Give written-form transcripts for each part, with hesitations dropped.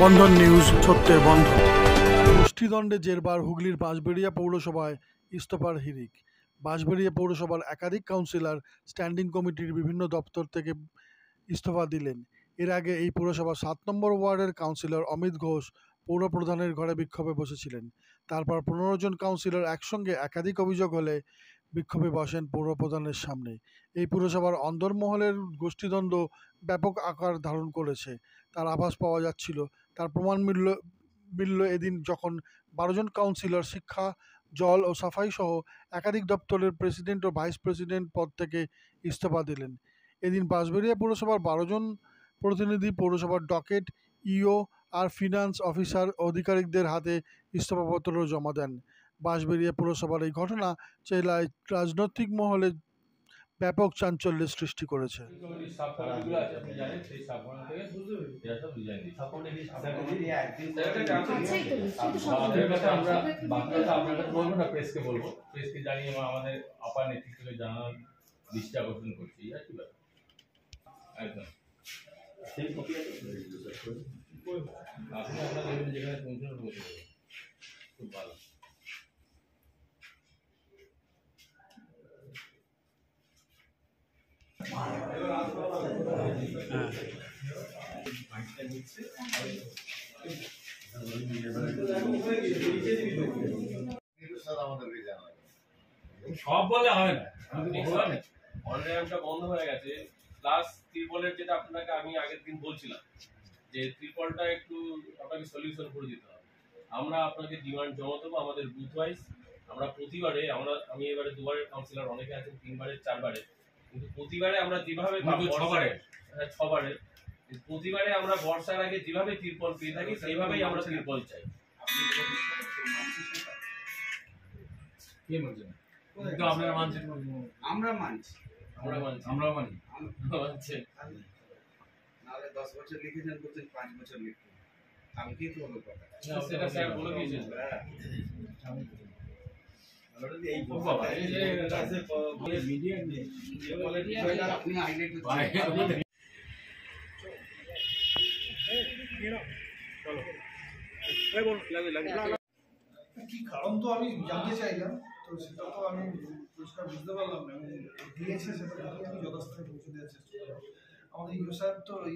বন্ধন news সত্যের বন্ধন। গোষ্ঠীদ্বন্দ্বে জেরবার হুগলির বাঁশবেড়িয়া পৌরসভায় ইস্তফার হিড়িক। বাঁশবেড়িয়া পৌরসভার একাধিক কাউন্সিলর স্ট্যান্ডিং কমিটির বিভিন্ন দপ্তর থেকে ইস্তফা দিলেন। এর আগে এই পুরসভার ৭ নম্বর ওয়ার্ডের কাউন্সিলর অমিত ঘোষ পৌরপ্রধানের ঘরে বিক্ষোভে বসেছিলেন। তারপর ১৫ জন কাউন্সিলর একসঙ্গে একাধিক অভিযোগ হলে বিক্ষোভে বসেন পৌরপ্রধানের সামনে। এই পুরসভার অন্দরমহলের গোষ্ঠীদ্বন্দ্ব ব্যাপক আকার ধারণ করেছে, তার আভাস পাওয়া যাচ্ছিল। তার প্রমাণ মিলল এদিন, যখন ১২ জন কাউন্সিলর শিক্ষা, জল ও সাফাই সহ একাধিক দপ্তরের প্রেসিডেন্ট ও ভাইস প্রেসিডেন্ট পদ থেকে ইস্তফা দিলেন। এদিন বাঁশবেড়িয়া পৌরসভার ১২ জন প্রতিনিধি পৌরসভার ডকেট, ইও আর ফিনান্স অফিসার আধিকারিকদের হাতে ইস্তফাপত্র জমা দেন। বাঁশবেড়িয়া পৌরসভার এই ঘটনা জেলায় রাজনৈতিক মহলে ব্যাপক চাঞ্চল্যের সৃষ্টি করেছে। খুব ভালো। সব বলে হবে না, অনলাইনটা বন্ধ হয়ে গেছে। প্লাস ত্রিপলের যেটা আপনাকে আমি আগের দিন বলছিলাম যে ত্রিপলটা একটু আপনাকে সলিউশন করে দিতে হবে। আমরা আপনাকে ডিমান্ড জমা দেবো আমাদের বুথ ওয়াইজ। আমরা প্রতিবারে আমি এবারে দুবারের কাউন্সিলর, অনেকে আছেন 3 বারের 4 বারের, কিন্তু প্রতিবারে আমরা যেভাবে 6 বারের প্রতিবারে আমরা বর্ষার আগে যেভাবে ত্রিপল পেয়ে থাকি সেইভাবেই আমরা ত্রিপল চাই। আপনারা মানছেন? আমরা মানছি। নাহলে 10 বছর লিখেছেন, বলছেন 5 বছর লিখবেন। আমি কি বলবো কথা? সেটা স্যার বলে দিয়েছেন। এই বাবা এই যে মিডিয়া নিয়ে আপনি হাইলাইট করতে কি কারণ তো আমি জানতে চাইলাম, তো সেটা তো আমি পরিষ্কার বুঝতে পারলাম না। দিয়েছে সেটা আমি যথাস্থানে পৌঁছে দেওয়ার চেষ্টা করলাম। আমাদের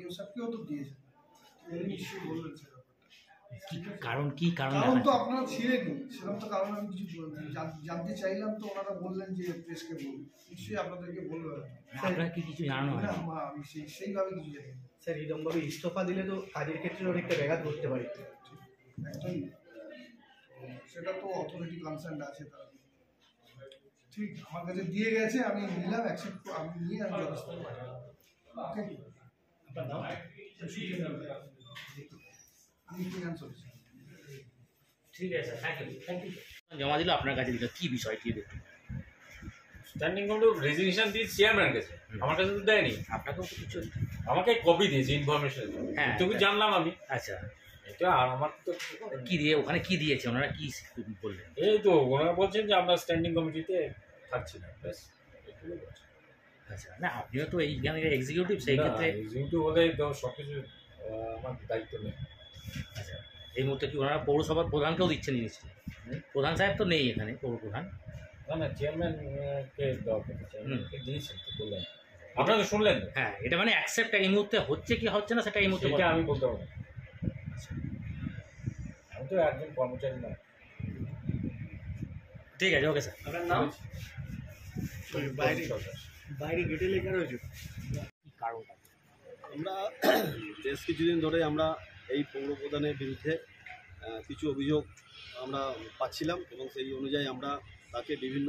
ইউসাফকেও তো দিয়েছে, নিশ্চয়ই বলবেন সেটা। কারণ তো আপনারা ছিলেনই, সেরকম তো কারণ আমি কিছু জানতে চাইলাম, তো ওনারা বললেন যে প্রেসকে বলুন। নিশ্চয়ই আপনাদেরকে বলবে, আপনারা কি কিছু জানানো হয়? আমি সেইভাবে কিছু জানি না স্যার। এরকমভাবে ইস্তফা দিলে তো কাজের ক্ষেত্রে অনেকটা ব্যাঘাত ঘটতে পারে। একটাই, সেটা তো অথরিটি কনসার্ন আছে, তারা ঠিক আমার কাছে দিয়ে গেছে, আমি নিলাম, অ্যাকসেপ্ট আমি নিয়ে আমি যথেষ্ট ঠিক আছে, থ্যাংক ইউ। জমা দিল আপনার কাছে, দিল কি বিষয়টি দেখুন। স্ট্যান্ডিং কমিটি রেজিগনেশন দিয়ে চেয়ারম্যান কাছে, আমার কাছে তো দেয়নি। আপনাকেও তো কিছু আমাকে কপি দিয়েছে ইনফরমেশন। হ্যাঁ, তুমি জানলাম আমি। আচ্ছা, এটা আর আমার তো কি দিয়ে ওখানে কি দিয়েছে ওনারা, কি বললেন? এই তো ওনারা বলছেন যে আমরা স্ট্যান্ডিং কমিটিতে থাকছি না, ব্যাস। আচ্ছা, না আপনিও তো এইখানে এক্সিকিউটিভ, সেই ক্ষেত্রে এক্সিকিউটিভ হলে তো সব কিছু আমার দায়িত্ব নেই। আচ্ছা, এই মুহূর্তে কি ওনারা পৌরসভার প্রধানকেও দিচ্ছেন জিনিসটি? প্রধান সাহেব তো নেই এখানে, পৌরপ্রধান। না চেয়ারম্যানকে দেওয়ার কথা, চেয়ারম্যানকে দিয়েছেন তো বললেন, আপনারা তো শুনলেন। হ্যাঁ, এটা মানে অ্যাকসেপ্ট এই মুহূর্তে হচ্ছে কি হচ্ছে না সেটা এই মুহূর্তে আমি বলতে পারবো। আমি তো একজন কর্মচারী না। ঠিক আছে, ওকে স্যার। আপনার নাম? বাইরে গেটে লেখা রয়েছে। কি কারণটা? আমরা বেশ কিছুদিন ধরে আমরা এই পৌরপ্রধানের বিরুদ্ধে কিছু অভিযোগ আমরা পাচ্ছিলাম, এবং সেই অনুযায়ী আমরা তাকে বিভিন্ন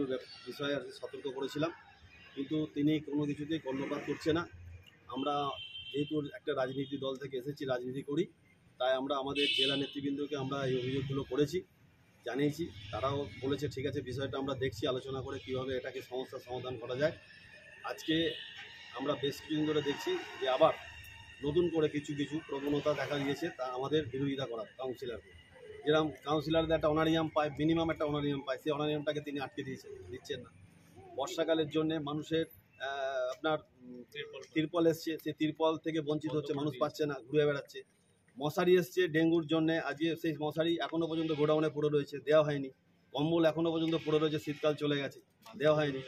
বিষয়ে সতর্ক করেছিলাম, কিন্তু তিনি কোনো কিছুতেই কর্ণপাত করছে না। আমরা যেহেতু একটা রাজনীতি দল থেকে এসেছি, রাজনীতি করি, তাই আমরা আমাদের জেলা নেতৃবৃন্দকে আমরা এই অভিযোগগুলো করেছি, জানিয়েছি। তারাও বলেছে ঠিক আছে, বিষয়টা আমরা দেখছি, আলোচনা করে কীভাবে এটাকে সমস্যার সমাধান করা যায়। আজকে আমরা বেশ কিছুদিন ধরে দেখছি যে আবার নতুন করে কিছু প্রবণতা দেখা গিয়েছে, তা আমাদের বিরোধিতা করা কাউন্সিলরকে। যেরকম কাউন্সিলরদের একটা অনারিয়াম পায়, মিনিমাম একটা অনারিয়াম পায়, সেই অনারিয়ামটাকে তিনি আটকে দিচ্ছেন না। বর্ষাকালের জন্য মানুষের আপনার তিরপল এসছে, সেই তিরপল থেকে বঞ্চিত হচ্ছে, মানুষ পাচ্ছে না, ঘুরে বেড়াচ্ছে। মশারি এসছে ডেঙ্গুর জন্য, আজকে সেই মশারি এখনও পর্যন্ত গোডাউনে পড়ে রয়েছে, দেওয়া হয়নি। কম্বল এখনও পর্যন্ত পড়ে রয়েছে, শীতকাল চলে গেছে, দেওয়া হয়নি।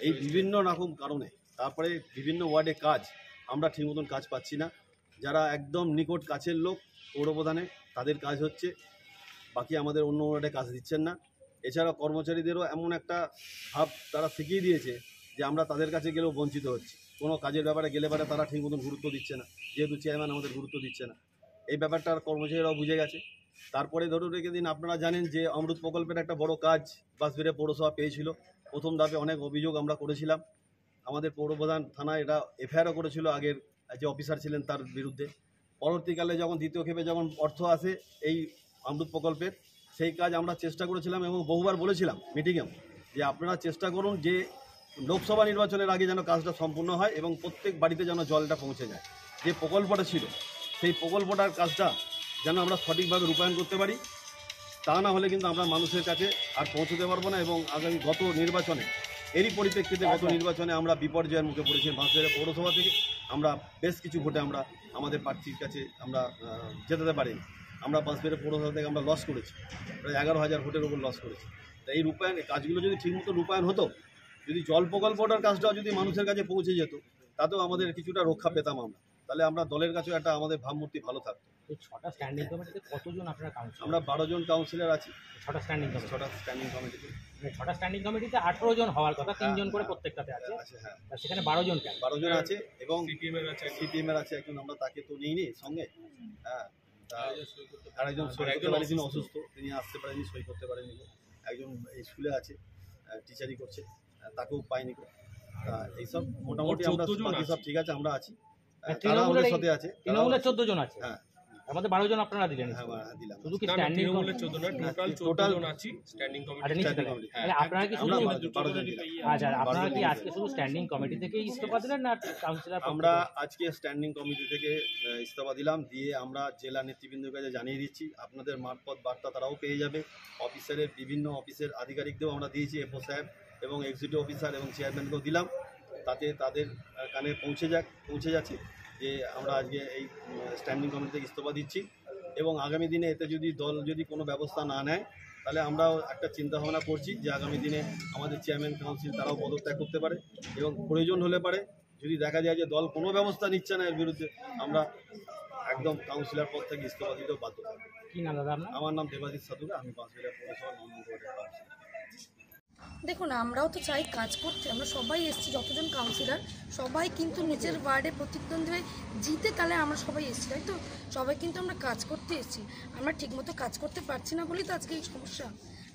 এই বিভিন্ন রকম কারণে তারপরে বিভিন্ন ওয়ার্ডে কাজ আমরা ঠিক মতন কাজ পাচ্ছি না। যারা একদম নিকট কাছের লোক পৌরপ্রধানে তাদের কাজ হচ্ছে, বাকি আমাদের অন্য ওয়ার্ডে কাজ দিচ্ছেন না। এছাড়া কর্মচারীদেরও এমন একটা ভাব তারা শিখিয়ে দিয়েছে যে আমরা তাদের কাছে গেলেও বঞ্চিত হচ্ছি, কোনো কাজের ব্যাপারে গেলে পরে তারা ঠিক মতন গুরুত্ব দিচ্ছে না, যেহেতু চেয়ারম্যান আমাদের গুরুত্ব দিচ্ছে না। এই ব্যাপারটা কর্মচারীরাও বুঝে গেছে। তারপরে ধরুন রেখে দিন, আপনারা জানেন যে অমৃত প্রকল্পের একটা বড় কাজ বাঁশবেড়িয়া পৌরসভা পেয়েছিল। প্রথম ধাপে অনেক অভিযোগ আমরা করেছিলাম, আমাদের পৌরপ্রধান থানায় এটা এফআইআরও করেছিল আগের যে অফিসার ছিলেন তার বিরুদ্ধে। পরবর্তীকালে যখন দ্বিতীয় ক্ষেপে যখন অর্থ আসে এই অমৃত প্রকল্পের, সেই কাজ আমরা চেষ্টা করেছিলাম এবং বহুবার বলেছিলাম মিটিংয়েও যে আপনারা চেষ্টা করুন যে লোকসভা নির্বাচনের আগে যেন কাজটা সম্পূর্ণ হয় এবং প্রত্যেক বাড়িতে যেন জলটা পৌঁছে যায়। যে প্রকল্পটা ছিল সেই প্রকল্পটার কাজটা যেন আমরা সঠিকভাবে রূপায়ণ করতে পারি, তা না হলে কিন্তু আমরা মানুষের কাছে আর পৌঁছতে পারবো না। এবং আগামী গত নির্বাচনে এরই পরিপ্রেক্ষিতে গত নির্বাচনে আমরা বিপর্যয়ের মুখে পড়েছি। বাঁশবেড়িয়া পৌরসভা থেকে আমরা বেশ কিছু ভোটে আমরা আমাদের প্রার্থীর কাছে আমরা জেতাতে পারিনি। আমরা বাঁশবেড়িয়া পৌরসভা থেকে আমরা লস করেছি, প্রায় 11,000 ভোটের উপর লস করেছি। তাই এই রূপায়ণ কাজগুলো যদি ঠিকমতো রূপায়ণ হতো, যদি জল প্রকল্পটার কাজটাও যদি মানুষের কাছে পৌঁছে যেত, তাতেও আমাদের কিছুটা রক্ষা পেতাম আমরা, তাহলে আমরা দলের কাছেও একটা আমাদের ভাবমূর্তি ভালো থাকতো। এই 6টা স্ট্যান্ডিং কমিটিতে কতজন আপনারা কাউন্সিলর? আমরা 12 জন কাউন্সিলর আছি 6টা স্ট্যান্ডিং কমিটি। 6টা স্ট্যান্ডিং কমিটিতে। 6টা স্ট্যান্ডিং কমিটিতে 18 জন হওয়ার কথা, 3 জন করে প্রত্যেকটাতে আছে। হ্যাঁ, আর সেখানে 12 জন কেন? 12 জন আছে এবং সিপিএমের আছে একজন, আমরা তাকে তো নিইনি সঙ্গে। হ্যাঁ, আর একজন সই করতে পারেনি, তিনি অসুস্থ, তিনি আসতে পারেনি, সই করতে পারেনি। একজন এই স্কুলে আছে, টিচারি করছে, তাকেও পাইনি। এইসব মোটামুটি আমরা বাকি সব ঠিক আছে, আমরা আছি। তারা আমাদের সাথে আছে। তৃণমূলের 14 জন আছে, হ্যাঁ, আমাদের 12 জন আপনারা দিলেন। হ্যাঁ দিলাম। শুধু কি স্ট্যান্ডিং তৃণমূলের 14 না, টোটাল জন আছি স্ট্যান্ডিং কমিটি। আপনারা কি শুধু 12 জন দিলাম। আচ্ছা, আপনারা কি আজকে শুধু স্ট্যান্ডিং কমিটি থেকে ইস্তফা দিলেন না কাউন্সিলর? আমরা আজকে স্ট্যান্ডিং কমিটি থেকে ইস্তফা দিলাম, দিয়ে আমরা জেলা নেতৃবৃন্দের কাছে জানিয়ে দিচ্ছি। আপনাদের মারফত বার্তা তারাও পেয়ে যাবে। অফিসারের বিভিন্ন অফিসের আধিকারিকদেরও আমরা দিয়েছি, এফও সাহেব এবং এক্সিকিউটিভ অফিসার এবং চেয়ারম্যানকেও দিলাম, তাতে তাদের কানে পৌঁছে যাচ্ছে যে আমরা আজকে এই স্ট্যান্ডিং কমিটি থেকে ইস্তফা দিচ্ছি। এবং আগামী দিনে এতে যদি দল যদি কোনো ব্যবস্থা না নেয়, তাহলে আমরাও একটা চিন্তাভাবনা করছি যে আগামী দিনে আমাদের চেয়ারম্যান কাউন্সিল তারাও পদত্যাগ করতে পারে এবং প্রয়োজন হলে পারে যদি দেখা যায় যে দল কোনো ব্যবস্থা নিচ্ছে না এর বিরুদ্ধে, আমরা একদম কাউন্সিলর পদ থেকে ইস্তফা দিতেও বাধ্য থাকবো। কি নাম দাদা আপনার? আমার নাম দেবাদিত সাধুকা, আমি বাঁশবেড়িয়া পৌরসভা 9 নম্বর ওয়ার্ডের কাউন্সিলর। দেখুন, আমরাও তো চাই কাজ করতে, আমরা সবাই এসেছি, যতজন কাউন্সিলর সবাই কিন্তু নিজের ওয়ার্ডে প্রতিদ্বন্দ্বী হয়ে জিতে, তাহলে আমরা সবাই এসেছি, তাই তো? সবাই কিন্তু আমরা কাজ করতে এসেছি, আমরা ঠিকমতো কাজ করতে পারছি না বলেই তো আজকে এই সমস্যা।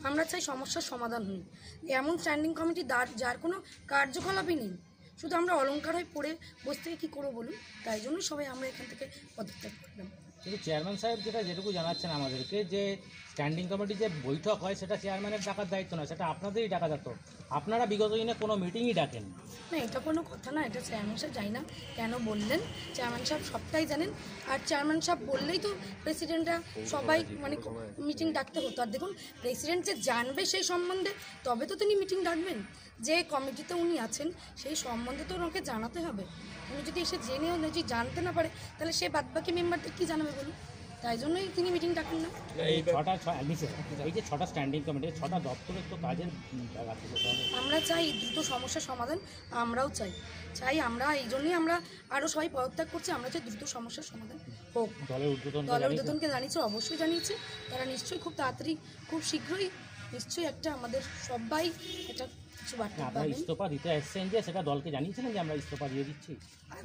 আমরা চাই সমস্যার সমাধান হই। এমন স্ট্যান্ডিং কমিটি যার কোনো কার্যকলাপই নেই, শুধু আমরা অলংকার হয়ে পড়ে বসে থেকে কী করবো বলুন? তাই জন্য সবাই আমরা এখান থেকে পদত্যাগ করলাম। কিন্তু চেয়ারম্যান সাহেব যেটুকু জানাচ্ছেন আমাদেরকে, যে স্ট্যান্ডিং কমিটি যে বৈঠক হয় সেটা চেয়ারম্যানের ডাকার দায়িত্ব নয়, সেটা আপনাদেরই ডাকা যেত। আপনারা বিগত দিনে কোনো মিটিংই ডাকেন না, এটা কোনো কথা না, এটা চেয়ারম্যান সাহেব জানি না কেন বললেন। চেয়ারম্যান সাহেব সবটাই জানেন, আর চেয়ারম্যান সাহেব বললেই তো প্রেসিডেন্টরা সবাই মানে মিটিং ডাকতে হতো। আর দেখুন, প্রেসিডেন্ট যে জানবে সেই সম্বন্ধে তবে তো তিনি মিটিং ডাকবেন। যে কমিটিতে উনি আছেন সেই সম্বন্ধে তো ওনাকে জানাতে হবে। উনি যদি এসে জেনেও যদি জানতে না পারে, তাহলে সে বাদবাকি মেম্বারদের কী জানাবে বলুন? তাই জন্যই তিনি মিটিং ডাকেন না। এই যে 6টা স্ট্যান্ডিং কমিটি, 6টা দপ্তরের তো কাজের আমরা চাই দ্রুত সমস্যার সমাধান, আমরাও চাই আমরা এই জন্যই আমরা আরও সবাই পদত্যাগ করছি। আমরা চাই দ্রুত সমস্যার সমাধান হোক। দলের ঊর্ধ্বতনকে জানিয়েছে, অবশ্যই জানিয়েছে, তারা নিশ্চয়ই খুব তাড়াতাড়ি খুব শীঘ্রই নিশ্চয়ই একটা আমাদের সবাই এটা কিছু বার্তা পাবেন। ইস্তফা দিতে এসছেন যে সেটা দলকে জানিয়েছিলেন যে আমরা ইস্তফা দিয়ে দিচ্ছি?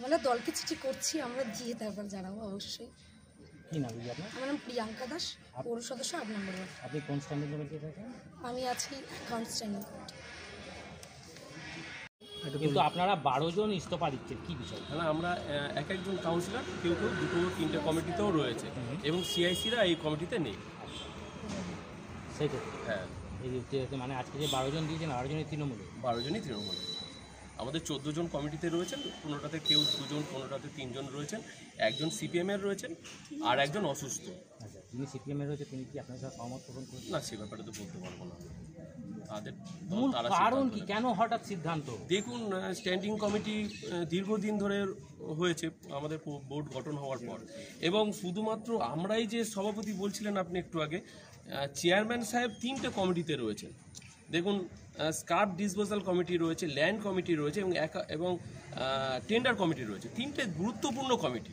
আমরা দলকে চিঠি করছি, আমরা দিয়ে তারপর জানাবো অবশ্যই। কি নাম আপনার? আমার নাম প্রিয়াঙ্কা দাস, পৌর সদস্য 8 নম্বর ওয়ার্ড। আপনি কোন স্ট্যান্ডিং কমিটিতে আছেন? আমি আছি অ্যাকাউন্ট স্ট্যান্ডিং কমিটি। কিন্তু আপনারা 12 জন ইস্তফা দিচ্ছেন, কি বিষয়? না, আমরা এক একজন কাউন্সিলর, কেউ 2-3টে কমিটিতেও রয়েছে এবং সিআইসিরা এই কমিটিতে নেই। সেক্ষেত্রে হ্যাঁ, এই মানে আজকে যে 12 জন দিয়েছেন, 12 জনই তৃণমূলে? 12 জনই তৃণমূলে। আমাদের 14 জন কমিটিতে রয়েছেন, 15টাতে কেউ 2 জন, 15টাতে 3 জন রয়েছেন, একজন সিপিএমের রয়েছেন আর একজন অসুস্থ। আচ্ছা, যিনি সিপিএমের রয়েছে তিনি কি আপনার সাথে সহমত পোষণ করেছেন? না, সে ব্যাপারে তো বলতে পারবো না। তাদের মূল তারা কারণ সিদ্ধান্ত কি, নেবে। কেন হঠাৎ সিদ্ধান্ত? দেখুন, স্ট্যান্ডিং কমিটি দীর্ঘদিন ধরে হয়েছে আমাদের বোর্ড গঠন হওয়ার পর, এবং শুধুমাত্র আমরাই যে সভাপতি বলছিলেন আপনি একটু আগে, চেয়ারম্যান সাহেব 3টে কমিটিতে রয়েছেন। দেখুন, স্কার্প ডিসপোজাল কমিটি রয়েছে, ল্যান্ড কমিটি রয়েছে এবং টেন্ডার কমিটি রয়েছে। 3টে গুরুত্বপূর্ণ কমিটি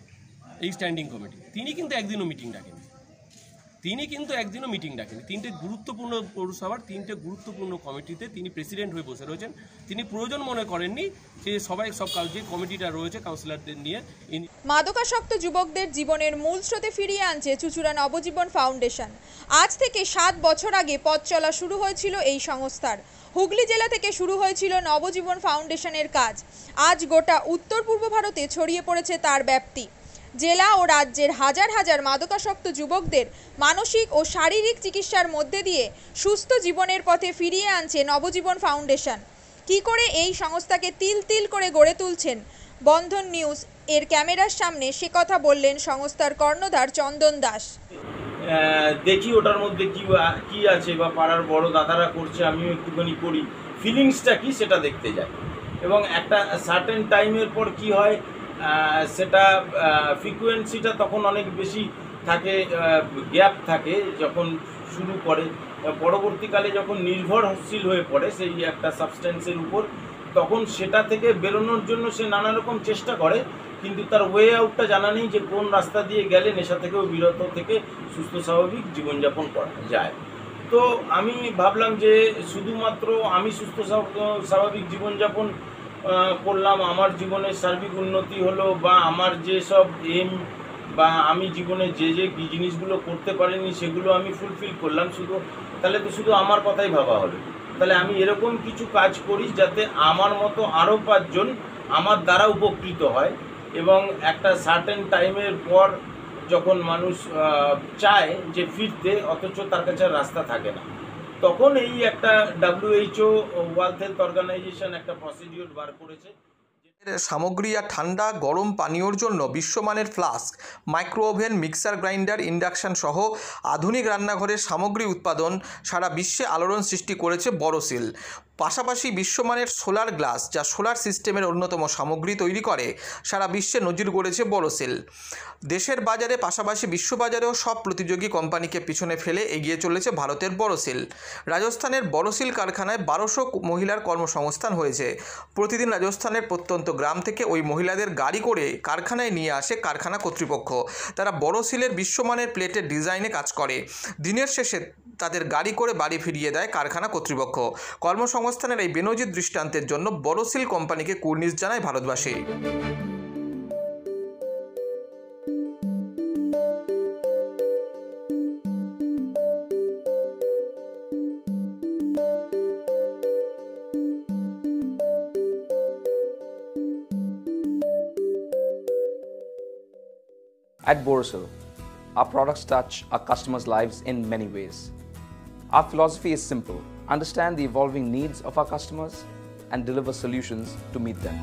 এই স্ট্যান্ডিং কমিটি। তিনি কিন্তু একদিনও মিটিং ডাকেন, 3টে গুরুত্বপূর্ণ পৌরসভার 3টে গুরুত্বপূর্ণ কমিটিতে তিনি প্রেসিডেন্ট হয়ে বসে রয়েছেন। তিনি প্রয়োজন মনে করেননি যে সব যে কমিটিটা রয়েছে কাউন্সিলরদের নিয়ে। মাদকাসক্ত যুবকদের জীবনের মূল স্রোতে ফিরিয়ে আনছে চুঁচুড়া নবজীবন ফাউন্ডেশন। আজ থেকে 7 বছর আগে পথ চলা শুরু হয়েছিল এই সংস্থার। হুগলি জেলা থেকে শুরু হয়েছিল নবজীবন ফাউন্ডেশনের কাজ। আজ গোটা উত্তর পূর্ব ভারতে ছড়িয়ে পড়েছে তার ব্যাপ্তি। জেলা ও রাজ্যের হাজার হাজার মাদকাসক্ত যুবকদের মানসিক ও শারীরিক চিকিৎসার মধ্যে দিয়ে সুস্থ জীবনের পথে ফিরিয়ে আনছে নবজীবন ফাউন্ডেশন। কী করে এই সংস্থাকে তিল তিল করে গড়ে তুলছেন বন্ধন নিউজ এর ক্যামেরার সামনে, সে কথা বললেন সংস্থার কর্ণধার চন্দন দাস। দেখি ওটার মধ্যে কি আছে, বা পাড়ার বড় দাদারা করছে, আমিও একটুখানি করি, ফিলিংসটা কি সেটা দেখতে যাই। এবং একটা সার্টেন টাইমের পর কি হয়, সেটা ফ্রিকোয়েন্সিটা তখন অনেক বেশি থাকে, গ্যাপ থাকে যখন শুরু করে। পরবর্তীকালে যখন নির্ভরশীল হয়ে পড়ে সেই একটা সাবস্টেন্সের উপর, তখন সেটা থেকে বেরোনোর জন্য সে নানা রকম চেষ্টা করে, কিন্তু তার ওয়ে আউটটা জানা নেই যে কোন রাস্তা দিয়ে গেলে নেশা থেকেও বিরত থেকে সুস্থ স্বাভাবিক জীবনযাপন করা যায়। তো আমি ভাবলাম যে শুধুমাত্র আমি সুস্থ স্বাভাবিক জীবনযাপন করলাম, আমার জীবনের সার্বিক উন্নতি হলো, বা আমার যে সব এম বা আমি জীবনে যে জিনিসগুলো করতে পারিনি সেগুলো আমি ফুলফিল করলাম, তাহলে তো শুধু আমার কথাই ভাবা হলো। তাহলে আমি এরকম কিছু কাজ করি যাতে আমার মতো আরও 5 জন আমার দ্বারা উপকৃত হয়, এবং একটা সার্টেন টাইমের পর যখন মানুষ চায় যে ফিরতে, অথচ তার কাছে রাস্তা থাকে না, তখন এই একটা WHO ওয়ার্ল্ড হেলথ অর্গানাইজেশন একটা প্রসিডিওর বার করেছে। সামগ্রী আর ঠান্ডা গরম পানীয়র জন্য বিশ্বমানের flask, micro oven, mixer grinder, induction সহ আধুনিক রান্নাঘরের সামগ্রী উৎপাদন সারা বিশ্বে আলোড়ন সৃষ্টি করেছে বড়সিল। পাশাপাশি বিশ্বমানের সোলার গ্লাস, যা সোলার সিস্টেমের অন্যতম সামগ্রী তৈরি করে, সারা বিশ্বে নজির গড়েছে বড়সিল। দেশের বাজারে পাশাপাশি বিশ্ববাজারেও সব প্রতিযোগী কোম্পানিকে পিছনে ফেলে এগিয়ে চলেছে ভারতের বড়সিল। রাজস্থানের বড়সিল কারখানায় 1200 মহিলার কর্মসংস্থান হয়েছে। প্রতিদিন রাজস্থানের প্রত্যন্ত গ্রাম থেকে ওই মহিলাদের গাড়ি করে কারখানায় নিয়ে আসে কারখানা কর্তৃপক্ষ। তারা বড়সিলের বিশ্বমানের প্লেটের ডিজাইনে কাজ করে। দিনের শেষে তাদের গাড়ি করে বাড়ি ফিরিয়ে দেয় কারখানা কর্তৃপক্ষ। কর্মসংস্থানের এই বেনজির দৃষ্টান্তের জন্য বড়সিল কোম্পানিকে কুর্নিশ জানায় ভারতবাসী। At Borosil, our products touch our customers' lives in many ways. Our philosophy is simple: understand the evolving needs of our customers and deliver solutions to meet them.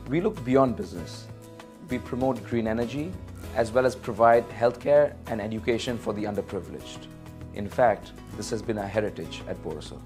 We look beyond business. We promote green energy as well as provide healthcare and education for the underprivileged. In fact, this has been our heritage at Borosil.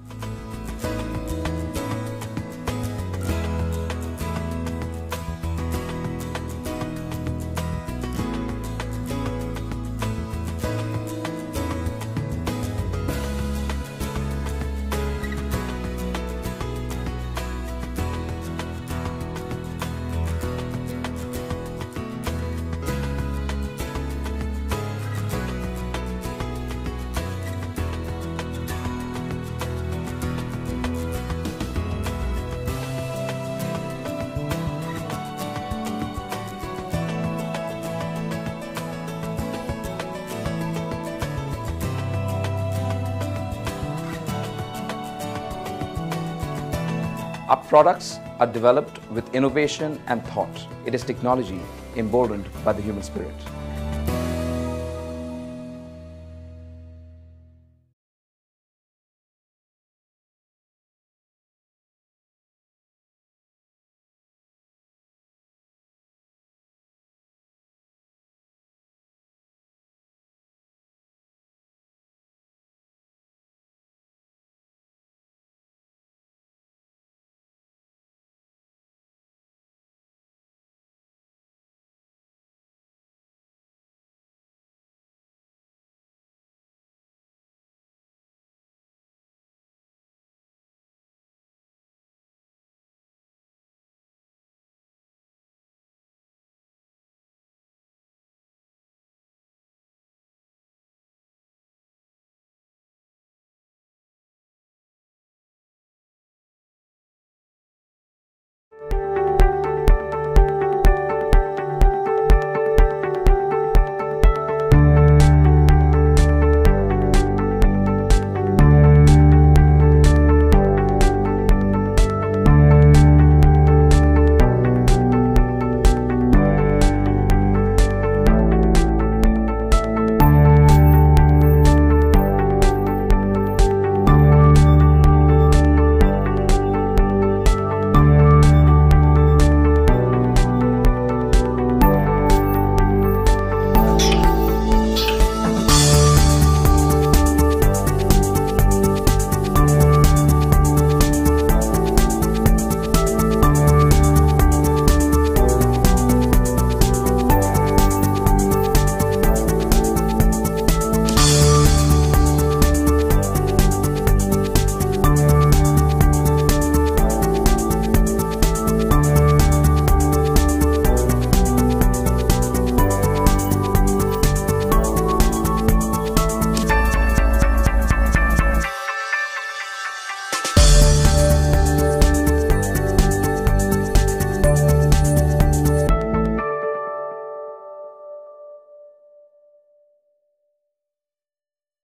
Our products are developed with innovation and thought. It is technology emboldened by the human spirit.